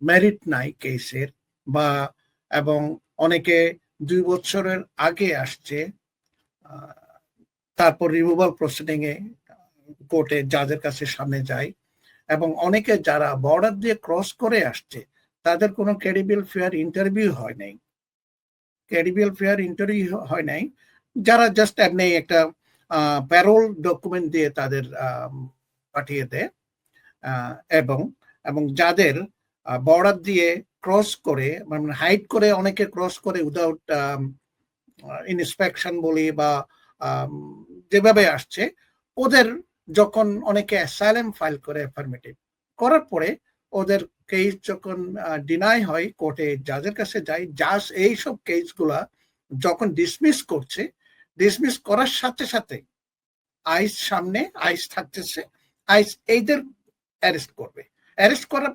Merit নাই কেসের, বা এবং অনেকে 2 বছরের আগে আসছে, তারপর রিমুভাল প্রসিডিং এ কোর্টে জাজের কাছে সামনে যায়, এবং অনেকে যারা বর্ডার দিয়ে ক্রস করে আসছে তাদের কোনো ক্রেডিবল ফেয়ার ইন্টারভিউ হয় নাই, যারা জাস্ট এমনি একটা প্যারোল ডকুমেন্ট দিয়ে তাদের পাঠিয়ে দেয়। এবং এবং যাদের বর্ডার দিয়ে ক্রস করে, মানে হাইড করে অনেকে ক্রস করে উইদাউট ইন্সপেকশন বলি বা যেভাবে আসছে, ওদের যখন অনেকে অ্যাসাইলাম ফাইল করে অ্যাফার্মেটিভ করার পরে ওদের কেস যখন ডিনাই হয়, কোর্টে জাজের কাছে যায়, জাজ এইসব কেসগুলা যখন ডিসমিস করছে, ডিসমিস করার সাথে সাথে আইস সামনে, আইস থাকতেছে, আইস এইদের অ্যারেস্ট করবে, অ্যারেস্ট করার